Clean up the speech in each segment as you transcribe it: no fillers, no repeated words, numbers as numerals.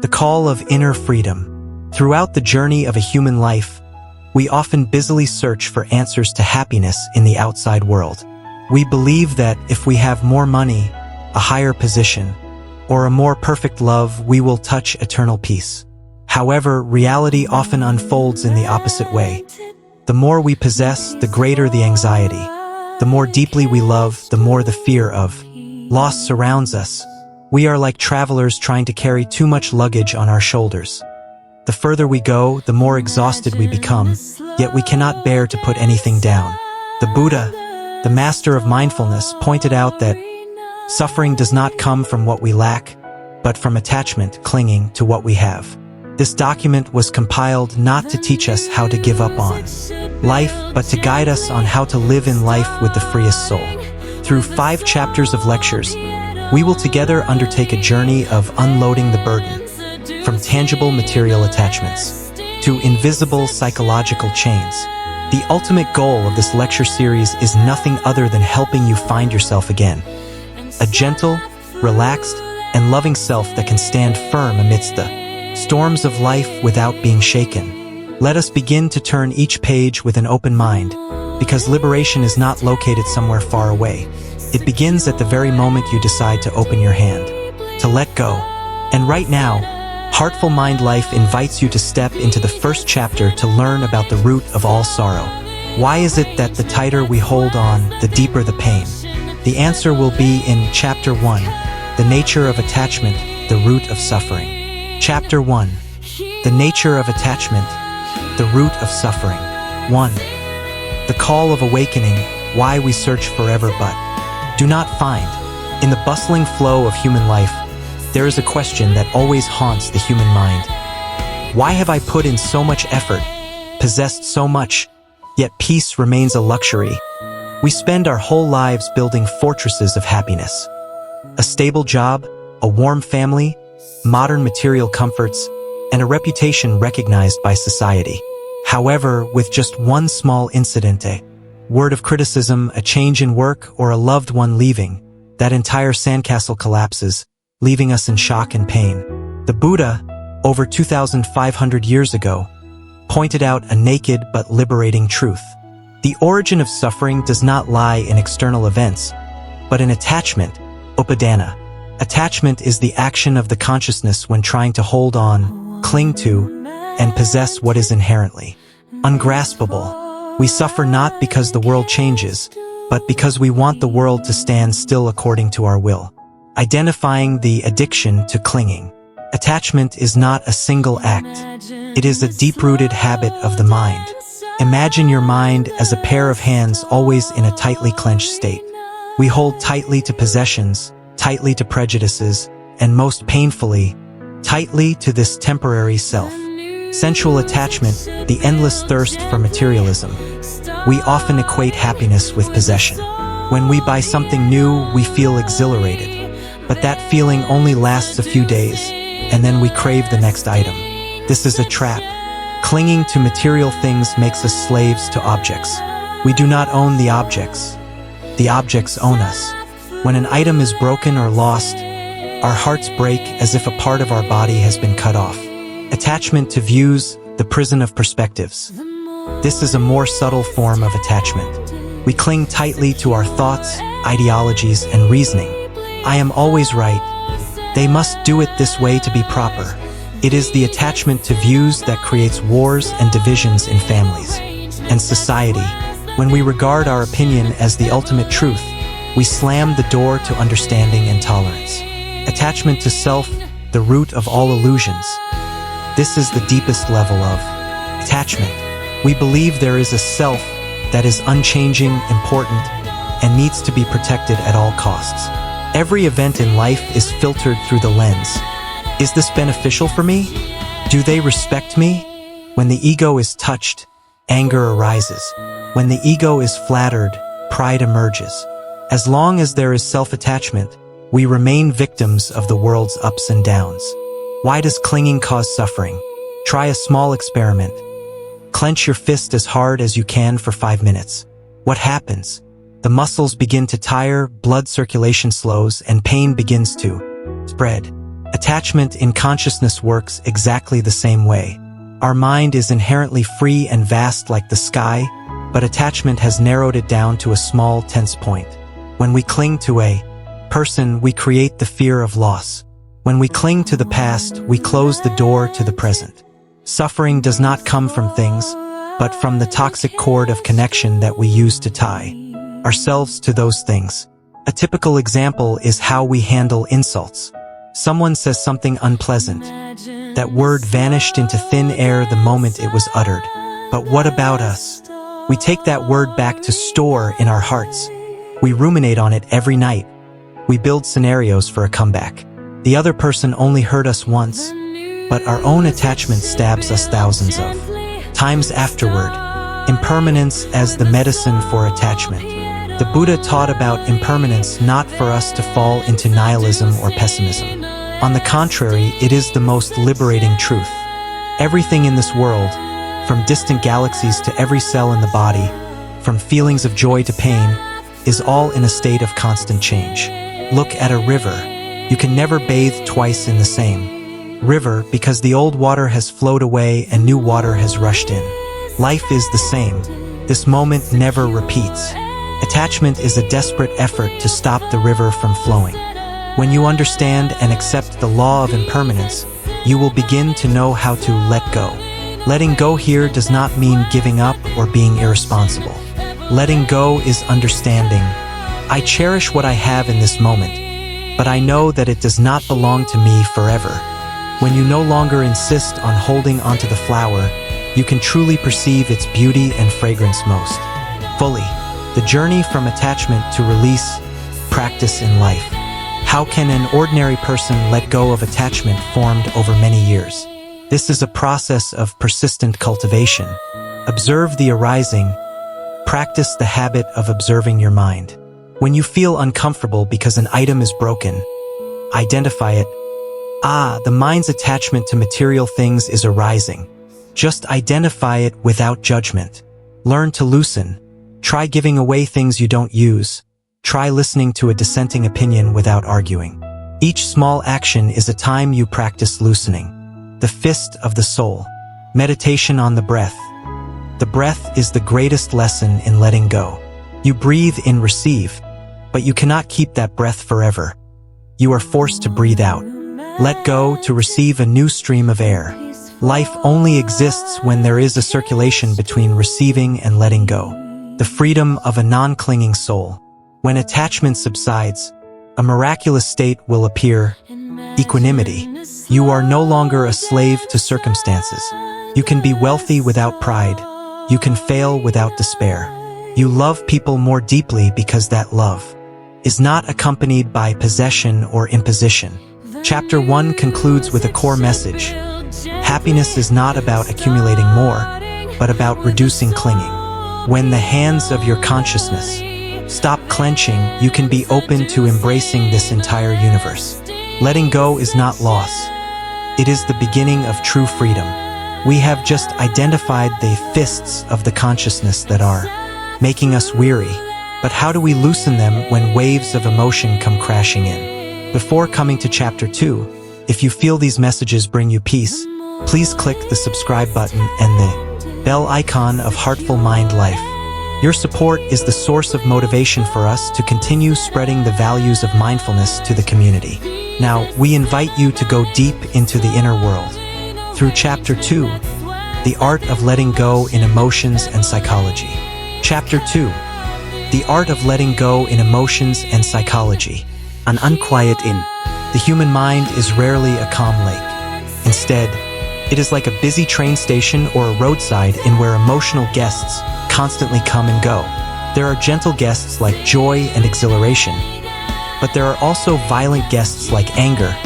the call of inner freedom. Throughout the journey of a human life, we often busily search for answers to happiness in the outside world. We believe that if we have more money, a higher position, or a more perfect love, we will touch eternal peace. However, reality often unfolds in the opposite way. The more we possess, the greater the anxiety. The more deeply we love, the more the fear of loss surrounds us. We are like travelers trying to carry too much luggage on our shoulders. The further we go, the more exhausted we become, yet we cannot bear to put anything down. The Buddha, the master of mindfulness, pointed out that suffering does not come from what we lack, but from attachment, clinging to what we have. This document was compiled not to teach us how to give up on life, but to guide us on how to live in life with the freest soul. Through 5 chapters of lectures, we will together undertake a journey of unloading the burden, from tangible material attachments to invisible psychological chains. The ultimate goal of this lecture series is nothing other than helping you find yourself again. A gentle, relaxed, and loving self that can stand firm amidst the storms of life without being shaken. Let us begin to turn each page with an open mind, because liberation is not located somewhere far away. It begins at the very moment you decide to open your hand, to let go. And right now, Heartful Mind Life invites you to step into the first chapter to learn about the root of all sorrow. Why is it that the tighter we hold on, the deeper the pain? The answer will be in Chapter 1, The Nature of Attachment, the Root of Suffering. Chapter 1, The Nature of Attachment, the Root of Suffering. 1. The Call of Awakening, Why We Search Forever But Do Not Find. In the bustling flow of human life, there is a question that always haunts the human mind. Why have I put in so much effort, possessed so much, yet peace remains a luxury? We spend our whole lives building fortresses of happiness. A stable job, a warm family, modern material comforts, and a reputation recognized by society. However, with just one small incident, a word of criticism, a change in work, or a loved one leaving, that entire sandcastle collapses, leaving us in shock and pain. The Buddha, over 2,500 years ago, pointed out a naked but liberating truth. The origin of suffering does not lie in external events, but in attachment, upadana. Attachment is the action of the consciousness when trying to hold on, cling to, and possess what is inherently ungraspable. We suffer not because the world changes, but because we want the world to stand still according to our will. Identifying the addiction to clinging. Attachment is not a single act. It is a deep-rooted habit of the mind. Imagine your mind as a pair of hands always in a tightly clenched state. We hold tightly to possessions, tightly to prejudices, and most painfully, tightly to this temporary self. Sensual attachment, the endless thirst for materialism. We often equate happiness with possession. When we buy something new, we feel exhilarated. But that feeling only lasts a few days, and then we crave the next item. This is a trap. Clinging to material things makes us slaves to objects. We do not own the objects. The objects own us. When an item is broken or lost, our hearts break as if a part of our body has been cut off. Attachment to views, the prison of perspectives. This is a more subtle form of attachment. We cling tightly to our thoughts, ideologies, and reasoning. I am always right. They must do it this way to be proper. It is the attachment to views that creates wars and divisions in families and society. When we regard our opinion as the ultimate truth, we slam the door to understanding and tolerance. Attachment to self, the root of all illusions. This is the deepest level of attachment. We believe there is a self that is unchanging, important, and needs to be protected at all costs. Every event in life is filtered through the lens. Is this beneficial for me? Do they respect me? When the ego is touched, anger arises. When the ego is flattered, pride emerges. As long as there is self-attachment, we remain victims of the world's ups and downs. Why does clinging cause suffering? Try a small experiment. Clench your fist as hard as you can for 5 minutes. What happens? The muscles begin to tire, blood circulation slows, and pain begins to spread. Attachment in consciousness works exactly the same way. Our mind is inherently free and vast like the sky, but attachment has narrowed it down to a small, tense point. When we cling to a person, we create the fear of loss. When we cling to the past, we close the door to the present. Suffering does not come from things, but from the toxic cord of connection that we use to tie ourselves to those things. A typical example is how we handle insults. Someone says something unpleasant. That word vanished into thin air the moment it was uttered. But what about us? We take that word back to store in our hearts. We ruminate on it every night. We build scenarios for a comeback. The other person only hurt us once, but our own attachment stabs us thousands of times afterward. Impermanence as the medicine for attachment. The Buddha taught about impermanence not for us to fall into nihilism or pessimism. On the contrary, it is the most liberating truth. Everything in this world, from distant galaxies to every cell in the body, from feelings of joy to pain, is all in a state of constant change. Look at a river. You can never bathe twice in the same river because the old water has flowed away and new water has rushed in. Life is the same. This moment never repeats. Attachment is a desperate effort to stop the river from flowing. When you understand and accept the law of impermanence, you will begin to know how to let go. Letting go here does not mean giving up or being irresponsible. Letting go is understanding. I cherish what I have in this moment, but I know that it does not belong to me forever. When you no longer insist on holding onto the flower, you can truly perceive its beauty and fragrance most fully. The journey from attachment to release, practice in life. How can an ordinary person let go of attachment formed over many years? This is a process of persistent cultivation. Observe the arising. Practice the habit of observing your mind. When you feel uncomfortable because an item is broken, identify it. The mind's attachment to material things is arising. Just identify it without judgment. Learn to loosen. Try giving away things you don't use. Try listening to a dissenting opinion without arguing. Each small action is a time you practice loosening. The fist of the soul. Meditation on the breath. The breath is the greatest lesson in letting go. You breathe in, receive, but you cannot keep that breath forever. You are forced to breathe out. Let go to receive a new stream of air. Life only exists when there is a circulation between receiving and letting go. The freedom of a non-clinging soul. When attachment subsides, a miraculous state will appear. Equanimity. You are no longer a slave to circumstances. You can be wealthy without pride. You can fail without despair. You love people more deeply because that love is not accompanied by possession or imposition. Chapter 1 concludes with a core message. Happiness is not about accumulating more, but about reducing clinging. When the hands of your consciousness stop clenching, you can be open to embracing this entire universe. Letting go is not loss. It is the beginning of true freedom. We have just identified the fists of the consciousness that are making us weary. But how do we loosen them when waves of emotion come crashing in? Before coming to Chapter 2, if you feel these messages bring you peace, please click the subscribe button and the bell icon of Heartful Mind Life. Your support is the source of motivation for us to continue spreading the values of mindfulness to the community. Now, we invite you to go deep into the inner world. Through Chapter 2, The Art of Letting Go in Emotions and Psychology. Chapter 2, The Art of Letting Go in Emotions and Psychology. An unquiet inn. The human mind is rarely a calm lake. Instead, it is like a busy train station or a roadside inn where emotional guests constantly come and go. There are gentle guests like joy and exhilaration, but there are also violent guests like anger,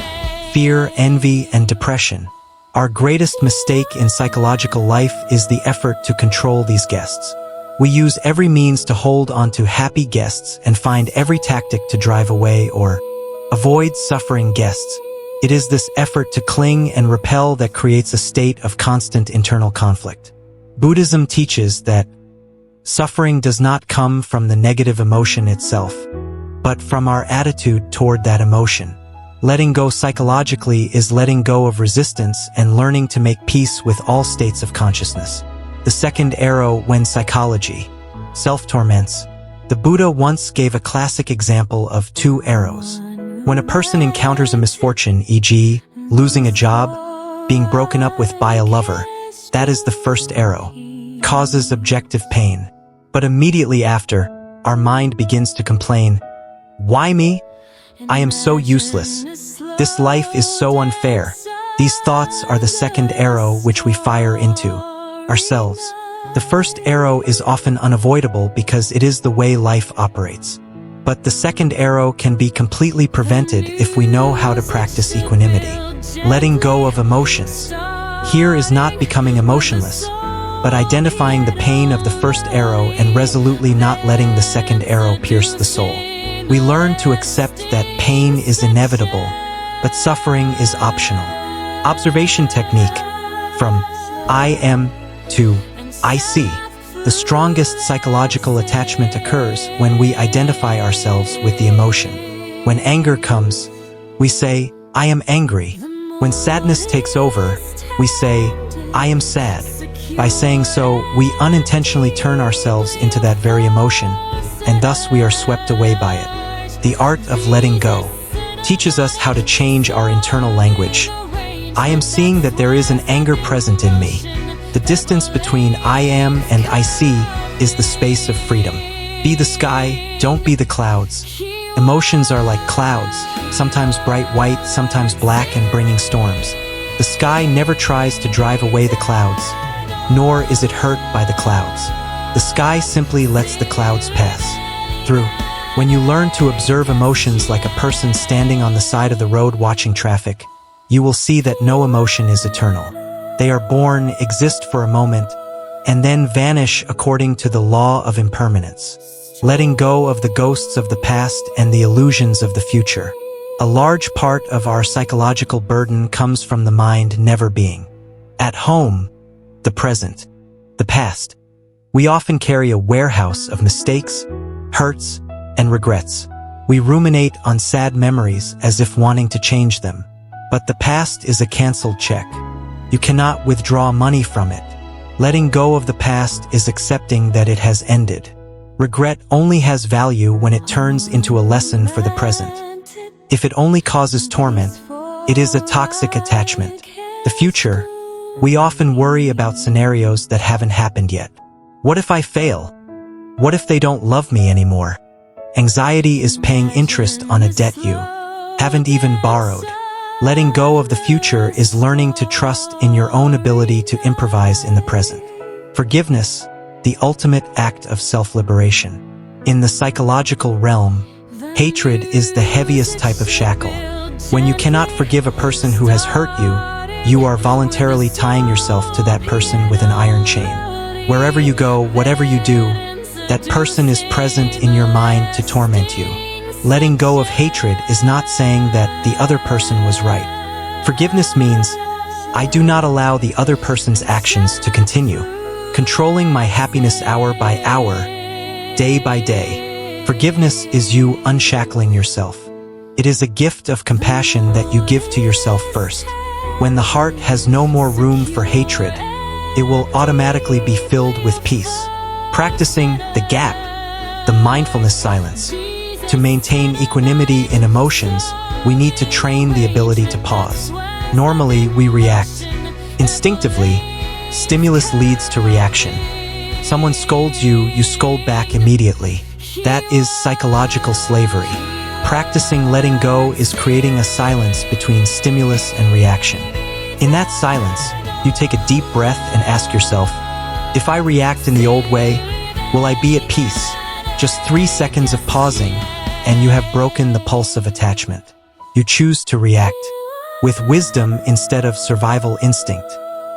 fear, envy, and depression. Our greatest mistake in psychological life is the effort to control these guests. We use every means to hold on to happy guests and find every tactic to drive away or avoid suffering guests. It is this effort to cling and repel that creates a state of constant internal conflict. Buddhism teaches that suffering does not come from the negative emotion itself, but from our attitude toward that emotion. Letting go psychologically is letting go of resistance and learning to make peace with all states of consciousness. The second arrow when psychology, self-torments. The Buddha once gave a classic example of two arrows. When a person encounters a misfortune, e.g., losing a job, being broken up with by a lover, that is the first arrow, causes objective pain. But immediately after, our mind begins to complain, "Why me? I am so useless. This life is so unfair." These thoughts are the second arrow which we fire into ourselves. The first arrow is often unavoidable because it is the way life operates. But the second arrow can be completely prevented if we know how to practice equanimity. Letting go of emotions. Here is not becoming emotionless, but identifying the pain of the first arrow and resolutely not letting the second arrow pierce the soul. We learn to accept that pain is inevitable, but suffering is optional. Observation technique. From I am to I see. The strongest psychological attachment occurs when we identify ourselves with the emotion. When anger comes, we say, "I am angry." When sadness takes over, we say, "I am sad." By saying so, we unintentionally turn ourselves into that very emotion, and thus we are swept away by it. The art of letting go teaches us how to change our internal language. I am seeing that there is an anger present in me. The distance between I am and I see is the space of freedom. Be the sky, don't be the clouds. Emotions are like clouds, sometimes bright white, sometimes black and bringing storms. The sky never tries to drive away the clouds, nor is it hurt by the clouds. The sky simply lets the clouds pass through. When you learn to observe emotions like a person standing on the side of the road watching traffic, you will see that no emotion is eternal. They are born, exist for a moment, and then vanish according to the law of impermanence. Letting go of the ghosts of the past and the illusions of the future. A large part of our psychological burden comes from the mind never being at home, the present, the past. We often carry a warehouse of mistakes, hurts, and regrets. We ruminate on sad memories as if wanting to change them. But the past is a canceled check. You cannot withdraw money from it. Letting go of the past is accepting that it has ended. Regret only has value when it turns into a lesson for the present. If it only causes torment, it is a toxic attachment. The future, we often worry about scenarios that haven't happened yet. What if I fail? What if they don't love me anymore? Anxiety is paying interest on a debt you haven't even borrowed. Letting go of the future is learning to trust in your own ability to improvise in the present. Forgiveness, the ultimate act of self-liberation. In the psychological realm, hatred is the heaviest type of shackle. When you cannot forgive a person who has hurt you, you are voluntarily tying yourself to that person with an iron chain. Wherever you go, whatever you do, that person is present in your mind to torment you. Letting go of hatred is not saying that the other person was right. Forgiveness means, I do not allow the other person's actions to continue. Controlling my happiness hour by hour, day by day. Forgiveness is you unshackling yourself. It is a gift of compassion that you give to yourself first. When the heart has no more room for hatred, it will automatically be filled with peace. Practicing the gap, the mindfulness silence. To maintain equanimity in emotions, we need to train the ability to pause. Normally, we react. Instinctively, stimulus leads to reaction. Someone scolds you, you scold back immediately. That is psychological slavery. Practicing letting go is creating a silence between stimulus and reaction. In that silence, you take a deep breath and ask yourself, if I react in the old way, will I be at peace? Just 3 seconds of pausing, and you have broken the pulse of attachment. You choose to react with wisdom instead of survival instinct.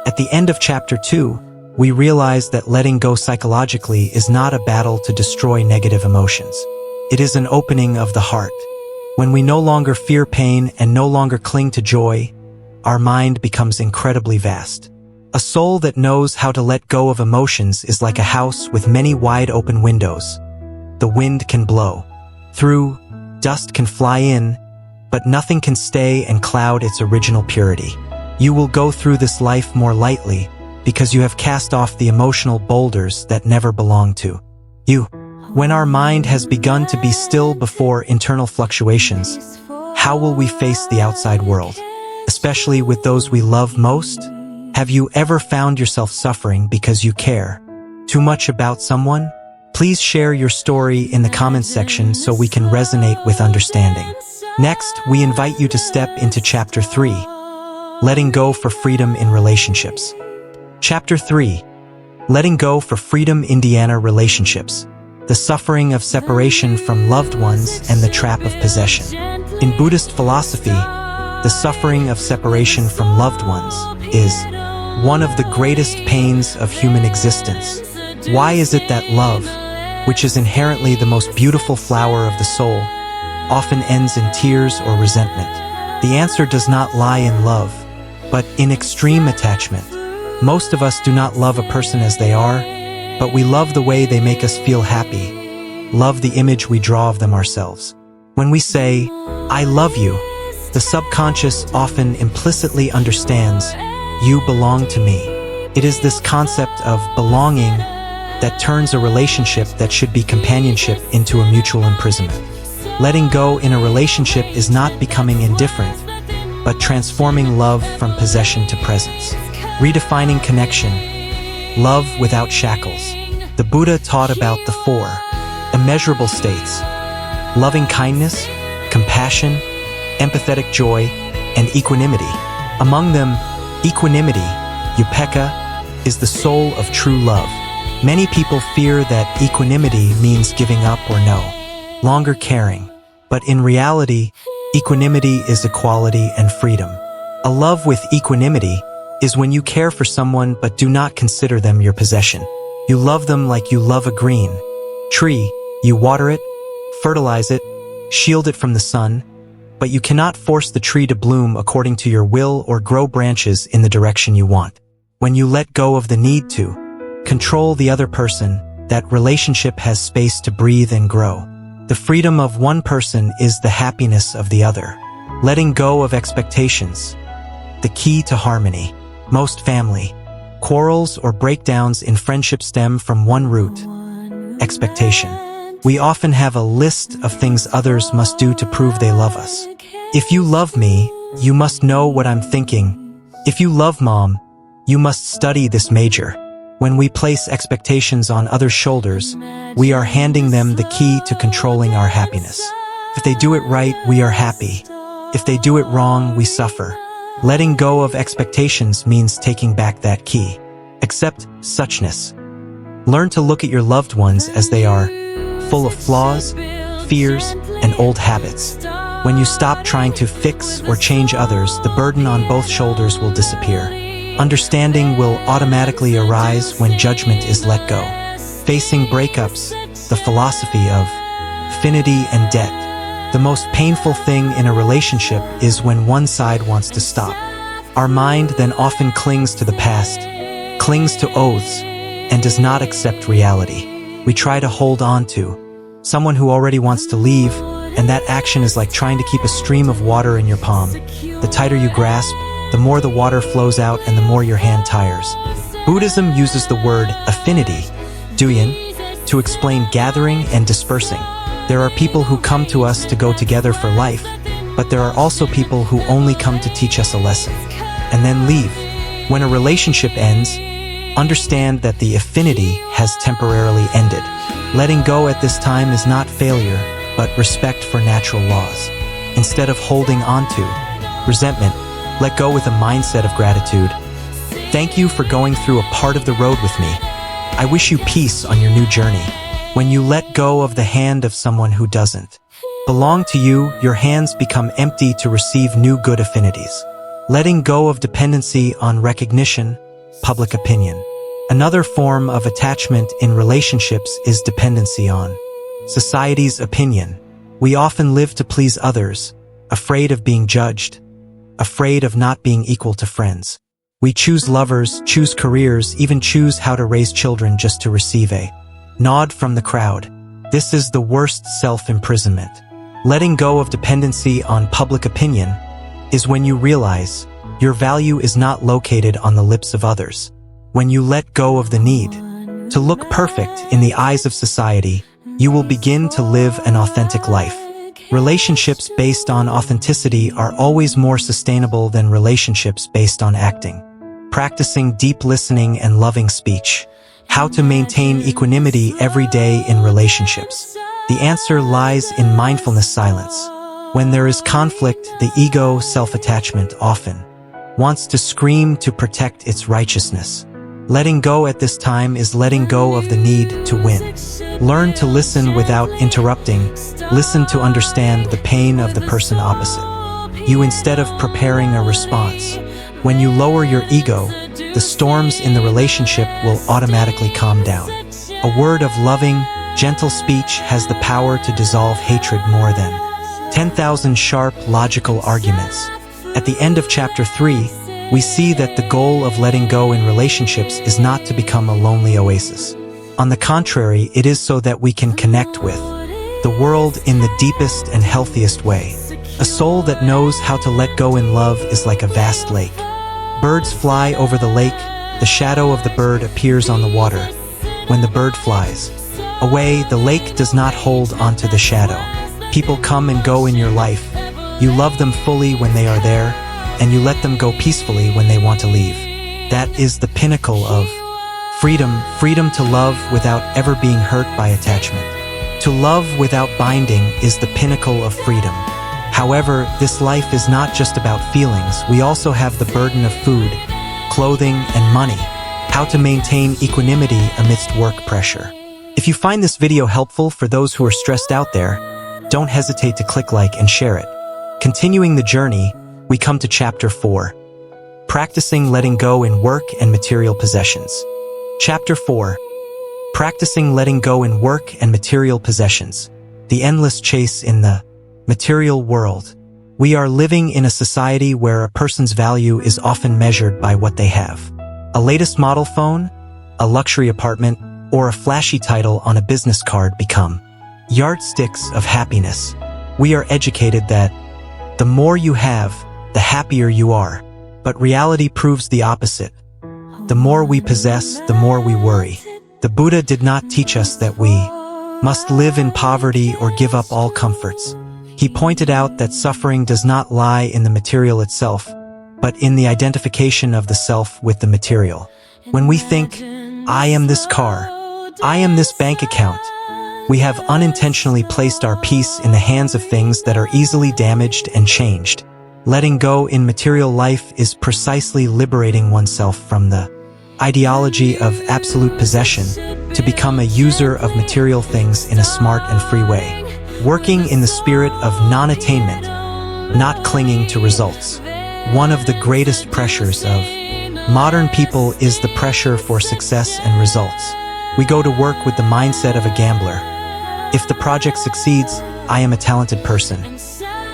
At the end of chapter 2, we realize that letting go psychologically is not a battle to destroy negative emotions. It is an opening of the heart. When we no longer fear pain and no longer cling to joy, our mind becomes incredibly vast. A soul that knows how to let go of emotions is like a house with many wide open windows. The wind can blow through, dust can fly in, but nothing can stay and cloud its original purity. You will go through this life more lightly because you have cast off the emotional boulders that never belonged to you. When our mind has begun to be still before internal fluctuations, how will we face the outside world, especially with those we love most? Have you ever found yourself suffering because you care too much about someone? Please share your story in the comments section so we can resonate with understanding. Next, we invite you to step into Chapter 3, Letting Go for Freedom in Relationships. Chapter 3, Letting Go for Freedom in Relationships. The suffering of separation from loved ones and the trap of possession. In Buddhist philosophy, the suffering of separation from loved ones is one of the greatest pains of human existence. Why is it that love, which is inherently the most beautiful flower of the soul, often ends in tears or resentment? The answer does not lie in love, but in extreme attachment. Most of us do not love a person as they are, but we love the way they make us feel happy, love the image we draw of them ourselves. When we say, "I love you," the subconscious often implicitly understands, "You belong to me." It is this concept of belonging that turns a relationship that should be companionship into a mutual imprisonment. Letting go in a relationship is not becoming indifferent, but transforming love from possession to presence. Redefining connection, love without shackles. The Buddha taught about the four immeasurable states: loving kindness, compassion, empathetic joy, and equanimity. Among them, equanimity, upekkha, is the soul of true love. Many people fear that equanimity means giving up or no longer caring. But in reality, equanimity is equality and freedom. A love with equanimity is when you care for someone but do not consider them your possession. You love them like you love a green tree. You water it, fertilize it, shield it from the sun, but you cannot force the tree to bloom according to your will or grow branches in the direction you want. When you let go of the need to control the other person, that relationship has space to breathe and grow. The freedom of one person is the happiness of the other. Letting go of expectations, the key to harmony. Most family quarrels or breakdowns in friendship stem from one root: expectation. We often have a list of things others must do to prove they love us. If you love me, you must know what I'm thinking. If you love mom, you must study this major. When we place expectations on others' shoulders, we are handing them the key to controlling our happiness. If they do it right, we are happy. If they do it wrong, we suffer. Letting go of expectations means taking back that key. Accept suchness. Learn to look at your loved ones as they are, full of flaws, fears, and old habits. When you stop trying to fix or change others, the burden on both shoulders will disappear. Understanding will automatically arise when judgment is let go. Facing breakups, the philosophy of affinity and debt. The most painful thing in a relationship is when one side wants to stop. Our mind then often clings to the past, clings to oaths, and does not accept reality. We try to hold on to someone who already wants to leave, and that action is like trying to keep a stream of water in your palm. The tighter you grasp, the more the water flows out and the more your hand tires. Buddhism uses the word affinity, duyin, to explain gathering and dispersing. There are people who come to us to go together for life, but there are also people who only come to teach us a lesson and then leave. When a relationship ends, understand that the affinity has temporarily ended. Letting go at this time is not failure, but respect for natural laws. Instead of holding on to resentment, let go with a mindset of gratitude. Thank you for going through a part of the road with me. I wish you peace on your new journey. When you let go of the hand of someone who doesn't belong to you, your hands become empty to receive new good affinities. Letting go of dependency on recognition, public opinion. Another form of attachment in relationships is dependency on society's opinion. We often live to please others, afraid of being judged, afraid of not being equal to friends. We choose lovers, choose careers, even choose how to raise children just to receive a nod from the crowd. This is the worst self-imprisonment. Letting go of dependency on public opinion is when you realize your value is not located on the lips of others. When you let go of the need to look perfect in the eyes of society, you will begin to live an authentic life. Relationships based on authenticity are always more sustainable than relationships based on acting. Practicing deep listening and loving speech. How to maintain equanimity every day in relationships. The answer lies in mindfulness silence. When there is conflict, the ego, self-attachment, often wants to scream to protect its righteousness. Letting go at this time is letting go of the need to win. Learn to listen without interrupting. Listen to understand the pain of the person opposite you instead of preparing a response. When you lower your ego, the storms in the relationship will automatically calm down. A word of loving, gentle speech has the power to dissolve hatred more than 10,000 sharp, logical arguments. At the end of chapter 3, we see that the goal of letting go in relationships is not to become a lonely oasis. On the contrary, it is so that we can connect with the world in the deepest and healthiest way. A soul that knows how to let go in love is like a vast lake. Birds fly over the lake, the shadow of the bird appears on the water. When the bird flies away, the lake does not hold onto the shadow. People come and go in your life. You love them fully when they are there, and you let them go peacefully when they want to leave. That is the pinnacle of freedom. Freedom to love without ever being hurt by attachment. To love without binding is the pinnacle of freedom. However, this life is not just about feelings. We also have the burden of food, clothing, and money. How to maintain equanimity amidst work pressure. If you find this video helpful for those who are stressed out there, don't hesitate to click like and share it. Continuing the journey, we come to chapter 4. Practicing letting go in work and material possessions. Chapter 4. Practicing letting go in work and material possessions. The endless chase in the material world. We are living in a society where a person's value is often measured by what they have. A latest model phone, a luxury apartment, or a flashy title on a business card become yardsticks of happiness. We are educated that the more you have, the happier you are. But reality proves the opposite. The more we possess, the more we worry. The Buddha did not teach us that we must live in poverty or give up all comforts. He pointed out that suffering does not lie in the material itself, but in the identification of the self with the material. When we think, I am this car, I am this bank account, we have unintentionally placed our peace in the hands of things that are easily damaged and changed. Letting go in material life is precisely liberating oneself from the ideology of absolute possession to become a user of material things in a smart and free way. Working in the spirit of non-attainment, not clinging to results. One of the greatest pressures of modern people is the pressure for success and results. We go to work with the mindset of a gambler. If the project succeeds, I am a talented person.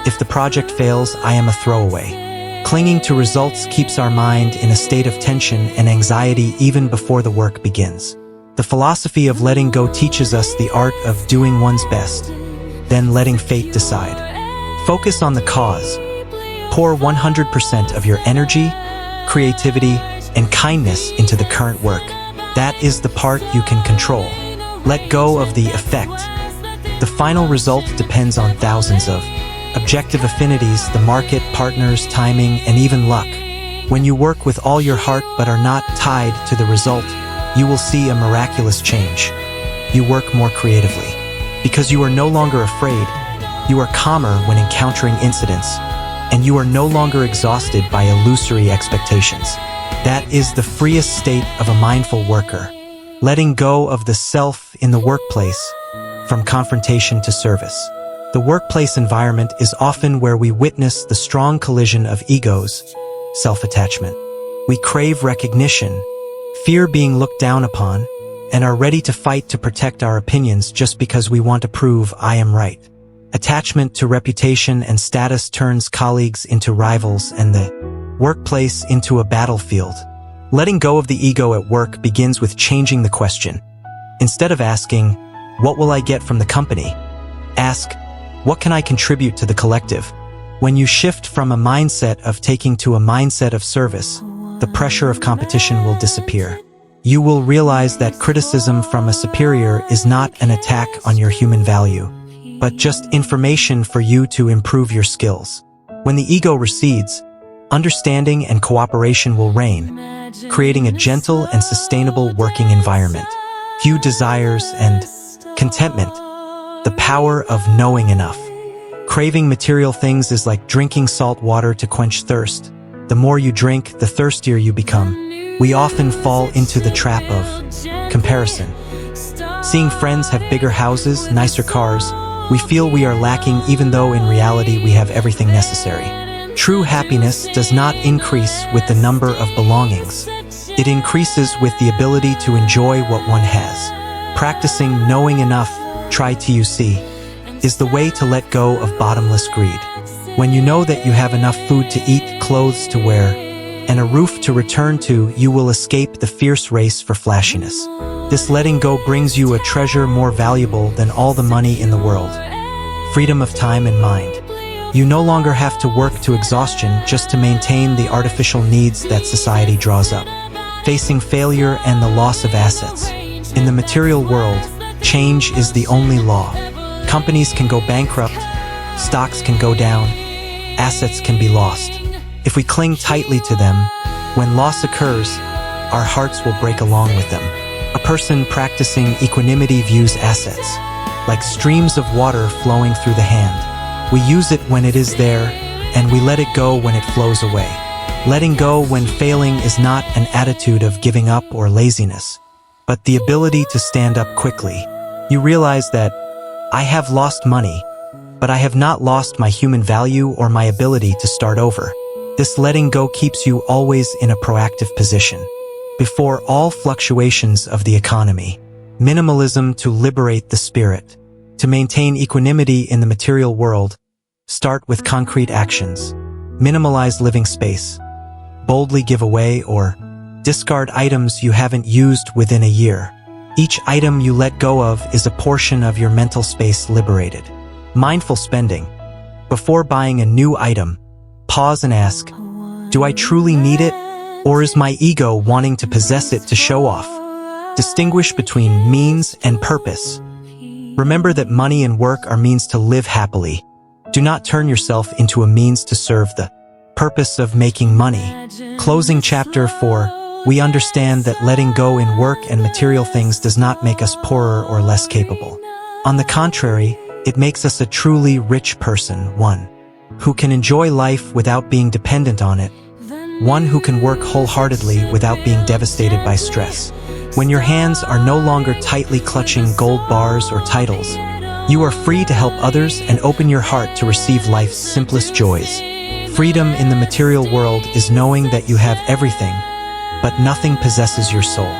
If the project fails, I am a throwaway. Clinging to results keeps our mind in a state of tension and anxiety even before the work begins. The philosophy of letting go teaches us the art of doing one's best, then letting fate decide. Focus on the cause. Pour 100% of your energy, creativity, and kindness into the current work. That is the part you can control. Let go of the effect. The final result depends on thousands of objective affinities, the market, partners, timing, and even luck. When you work with all your heart but are not tied to the result, you will see a miraculous change. You work more creatively. Because you are no longer afraid, you are calmer when encountering incidents, and you are no longer exhausted by illusory expectations. That is the freest state of a mindful worker. Letting go of the self in the workplace, from confrontation to service. The workplace environment is often where we witness the strong collision of egos, self-attachment. We crave recognition, fear being looked down upon, and are ready to fight to protect our opinions just because we want to prove I am right. Attachment to reputation and status turns colleagues into rivals and the workplace into a battlefield. Letting go of the ego at work begins with changing the question. Instead of asking, what will I get from the company? Ask, What can I contribute to the collective? When you shift from a mindset of taking to a mindset of service, the pressure of competition will disappear. You will realize that criticism from a superior is not an attack on your human value, but just information for you to improve your skills. When the ego recedes, understanding and cooperation will reign, creating a gentle and sustainable working environment. Few desires and contentment, the power of knowing enough. Craving material things is like drinking salt water to quench thirst. The more you drink, the thirstier you become. We often fall into the trap of comparison. Seeing friends have bigger houses, nicer cars, we feel we are lacking even though in reality we have everything necessary. True happiness does not increase with the number of belongings. It increases with the ability to enjoy what one has. Practicing knowing enough, try till you see, is the way to let go of bottomless greed. When you know that you have enough food to eat, clothes to wear, and a roof to return to, you will escape the fierce race for flashiness. This letting go brings you a treasure more valuable than all the money in the world. Freedom of time and mind. You no longer have to work to exhaustion just to maintain the artificial needs that society draws up. Facing failure and the loss of assets. In the material world, change is the only law. Companies can go bankrupt, stocks can go down, assets can be lost. If we cling tightly to them, when loss occurs, our hearts will break along with them. A person practicing equanimity views assets like streams of water flowing through the hand. We use it when it is there, and we let it go when it flows away. Letting go when failing is not an attitude of giving up or laziness, but the ability to stand up quickly. You realize that I have lost money, but I have not lost my human value or my ability to start over. This letting go keeps you always in a proactive position. Before all fluctuations of the economy, minimalism to liberate the spirit. To maintain equanimity in the material world, start with concrete actions. Minimalize living space. Boldly give away or discard items you haven't used within a year. Each item you let go of is a portion of your mental space liberated. Mindful spending. Before buying a new item, pause and ask, do I truly need it, or is my ego wanting to possess it to show off? Distinguish between means and purpose. Remember that money and work are means to live happily. Do not turn yourself into a means to serve the purpose of making money. Closing chapter 4. We understand that letting go in work and material things does not make us poorer or less capable. On the contrary, it makes us a truly rich person, one who can enjoy life without being dependent on it, one who can work wholeheartedly without being devastated by stress. When your hands are no longer tightly clutching gold bars or titles, you are free to help others and open your heart to receive life's simplest joys. Freedom in the material world is knowing that you have everything, but nothing possesses your soul.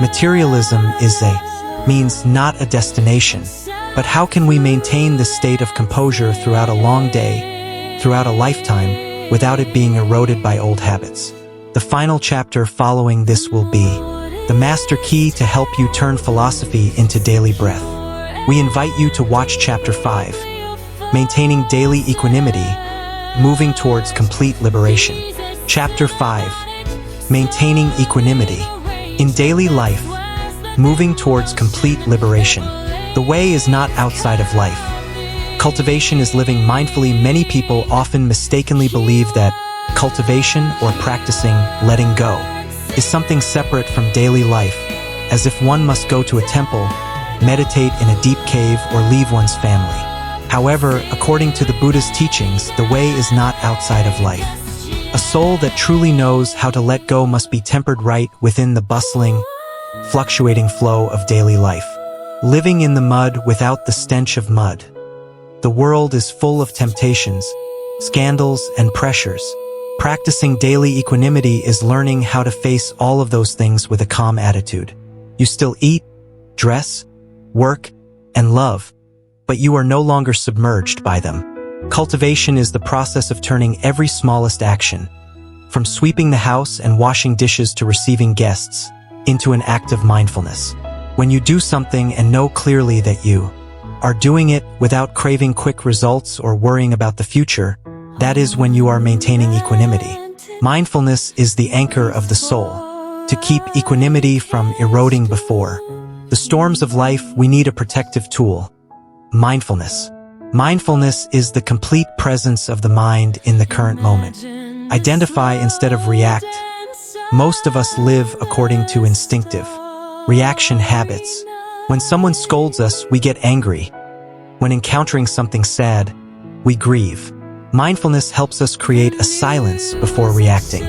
Materialism is a means, not a destination. But how can we maintain this state of composure throughout a long day, throughout a lifetime, without it being eroded by old habits? The final chapter following this will be the master key to help you turn philosophy into daily breath. We invite you to watch chapter 5, Maintaining Daily Equanimity, Moving Towards Complete Liberation. Chapter 5, Maintaining Equanimity. In daily life, moving towards complete liberation. The way is not outside of life. Cultivation is living mindfully. Many people often mistakenly believe that cultivation or practicing letting go is something separate from daily life, as if one must go to a temple, meditate in a deep cave, or leave one's family. However, according to the Buddha's teachings, the way is not outside of life. A soul that truly knows how to let go must be tempered right within the bustling, fluctuating flow of daily life. Living in the mud without the stench of mud. The world is full of temptations, scandals, and pressures. Practicing daily equanimity is learning how to face all of those things with a calm attitude. You still eat, dress, work, and love, but you are no longer submerged by them. Cultivation is the process of turning every smallest action, from sweeping the house and washing dishes to receiving guests, into an act of mindfulness. When you do something and know clearly that you are doing it without craving quick results or worrying about the future, that is when you are maintaining equanimity. Mindfulness is the anchor of the soul. To keep equanimity from eroding before the storms of life, we need a protective tool: mindfulness. Mindfulness is the complete presence of the mind in the current moment. Identify instead of react. Most of us live according to instinctive reaction habits. When someone scolds us, we get angry. When encountering something sad, we grieve. Mindfulness helps us create a silence before reacting.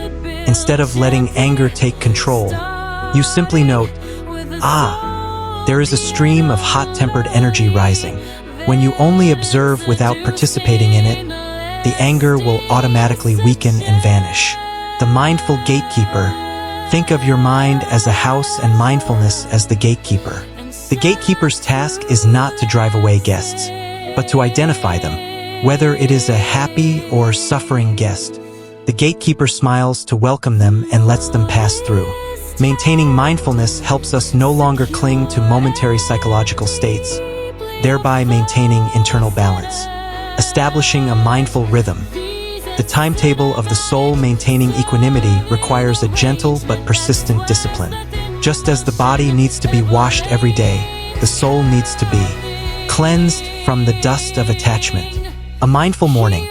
Instead of letting anger take control, you simply note, there is a stream of hot-tempered energy rising. When you only observe without participating in it, the anger will automatically weaken and vanish. The mindful gatekeeper. Think of your mind as a house and mindfulness as the gatekeeper. The gatekeeper's task is not to drive away guests, but to identify them, whether it is a happy or suffering guest. The gatekeeper smiles to welcome them and lets them pass through. Maintaining mindfulness helps us no longer cling to momentary psychological states, thereby maintaining internal balance. Establishing a mindful rhythm. The timetable of the soul maintaining equanimity requires a gentle but persistent discipline. Just as the body needs to be washed every day, the soul needs to be cleansed from the dust of attachment. A mindful morning.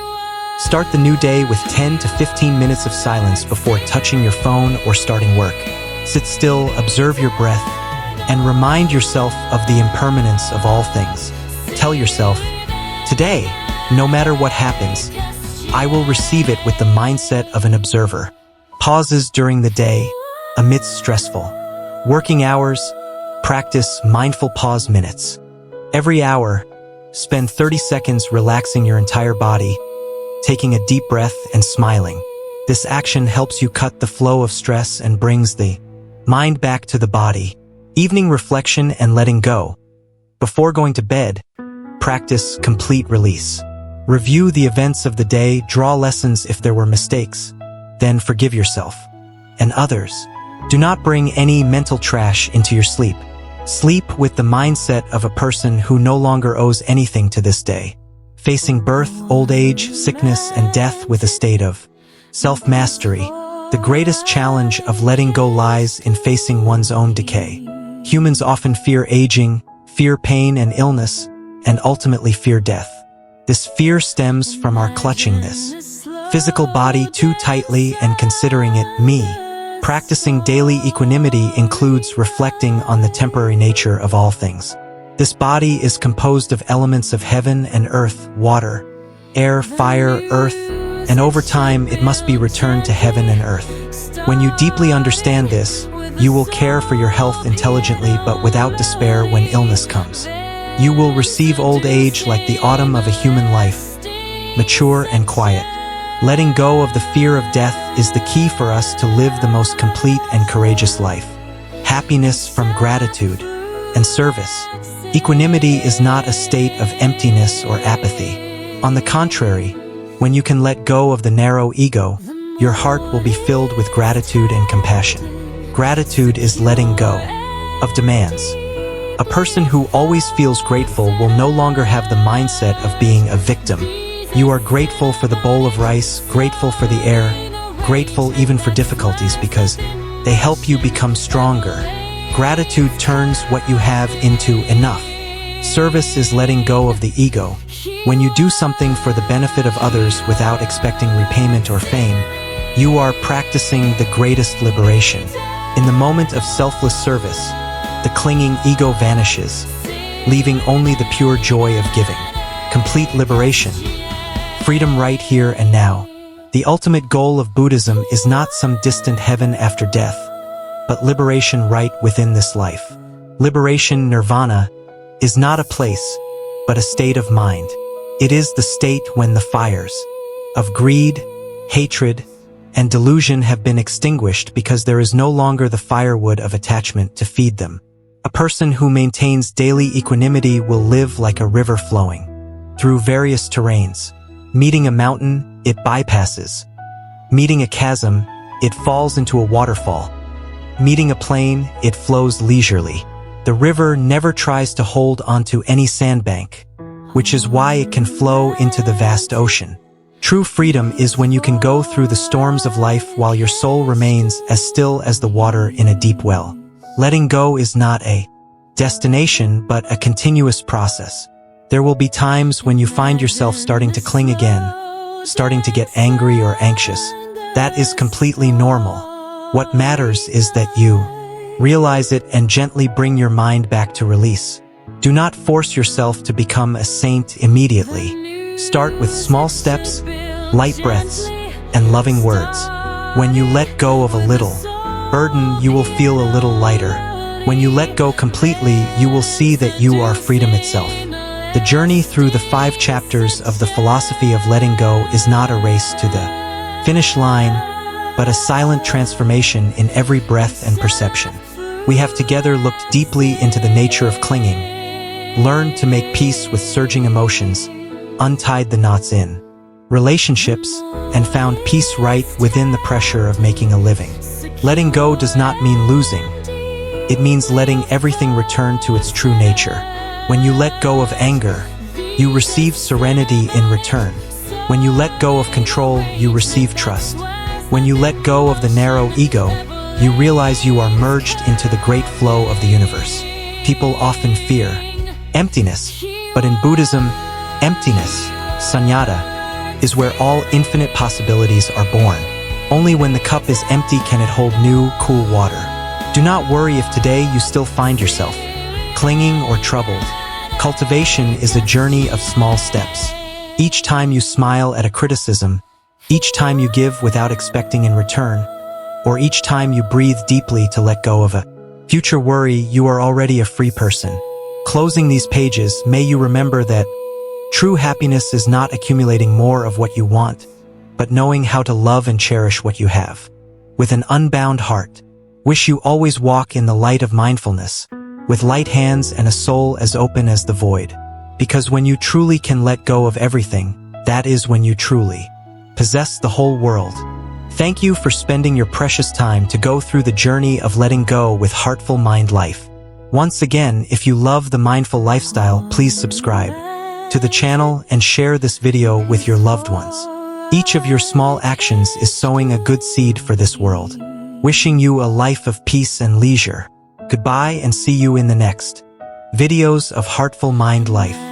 Start the new day with 10 to 15 minutes of silence before touching your phone or starting work. Sit still, observe your breath, and remind yourself of the impermanence of all things. Tell yourself, today, no matter what happens, I will receive it with the mindset of an observer. Pauses during the day, amidst stressful working hours, practice mindful pause minutes. Every hour, spend 30 seconds relaxing your entire body, taking a deep breath and smiling. This action helps you cut the flow of stress and brings the mind back to the body. Evening reflection and letting go. Before going to bed, practice complete release. Review the events of the day, draw lessons if there were mistakes, then forgive yourself and others. Do not bring any mental trash into your sleep. Sleep with the mindset of a person who no longer owes anything to this day. Facing birth, old age, sickness, and death with a state of self-mastery. The greatest challenge of letting go lies in facing one's own decay. Humans often fear aging, fear pain and illness, and ultimately fear death. This fear stems from our clutching this physical body too tightly and considering it me. Practicing daily equanimity includes reflecting on the temporary nature of all things. This body is composed of elements of heaven and earth, water, air, fire, earth, and over time it must be returned to heaven and earth. When you deeply understand this, you will care for your health intelligently but without despair when illness comes. You will receive old age like the autumn of a human life, mature and quiet. Letting go of the fear of death is the key for us to live the most complete and courageous life. Happiness from gratitude and service. Equanimity is not a state of emptiness or apathy. On the contrary, when you can let go of the narrow ego, your heart will be filled with gratitude and compassion. Gratitude is letting go of demands. A person who always feels grateful will no longer have the mindset of being a victim. You are grateful for the bowl of rice, grateful for the air, grateful even for difficulties because they help you become stronger. Gratitude turns what you have into enough. Service is letting go of the ego. When you do something for the benefit of others without expecting repayment or fame, you are practicing the greatest liberation. In the moment of selfless service, the clinging ego vanishes, leaving only the pure joy of giving. Complete liberation. Freedom right here and now. The ultimate goal of Buddhism is not some distant heaven after death, but liberation right within this life. Liberation, nirvana, is not a place, but a state of mind. It is the state when the fires of greed, hatred, and delusion have been extinguished because there is no longer the firewood of attachment to feed them. A person who maintains daily equanimity will live like a river flowing through various terrains. Meeting a mountain, it bypasses. Meeting a chasm, it falls into a waterfall. Meeting a plain, it flows leisurely. The river never tries to hold onto any sandbank, which is why it can flow into the vast ocean. True freedom is when you can go through the storms of life while your soul remains as still as the water in a deep well. Letting go is not a destination, but a continuous process. There will be times when you find yourself starting to cling again, starting to get angry or anxious. That is completely normal. What matters is that you realize it and gently bring your mind back to release. Do not force yourself to become a saint immediately. Start with small steps, light breaths, and loving words. When you let go of a little burden, you will feel a little lighter. When you let go completely, you will see that you are freedom itself. The journey through the 5 chapters of the philosophy of letting go is not a race to the finish line, but a silent transformation in every breath and perception. We have together looked deeply into the nature of clinging, learned to make peace with surging emotions, untied the knots in relationships, and found peace right within the pressure of making a living. Letting go does not mean losing. It means letting everything return to its true nature. When you let go of anger, you receive serenity in return. When you let go of control, you receive trust. When you let go of the narrow ego, you realize you are merged into the great flow of the universe. People often fear emptiness, but in Buddhism, emptiness, sunyata, is where all infinite possibilities are born. Only when the cup is empty can it hold new, cool water. Do not worry if today you still find yourself clinging or troubled. Cultivation is a journey of small steps. Each time you smile at a criticism, each time you give without expecting in return, or each time you breathe deeply to let go of a future worry, you are already a free person. Closing these pages, may you remember that true happiness is not accumulating more of what you want, but knowing how to love and cherish what you have. With an unbound heart, wish you always walk in the light of mindfulness, with light hands and a soul as open as the void. Because when you truly can let go of everything, that is when you truly possess the whole world. Thank you for spending your precious time to go through the journey of letting go with Heartful Mind Life. Once again, if you love the mindful lifestyle, please subscribe to the channel and share this video with your loved ones. Each of your small actions is sowing a good seed for this world. Wishing you a life of peace and leisure. Goodbye and see you in the next videos of Heartful Mind Life.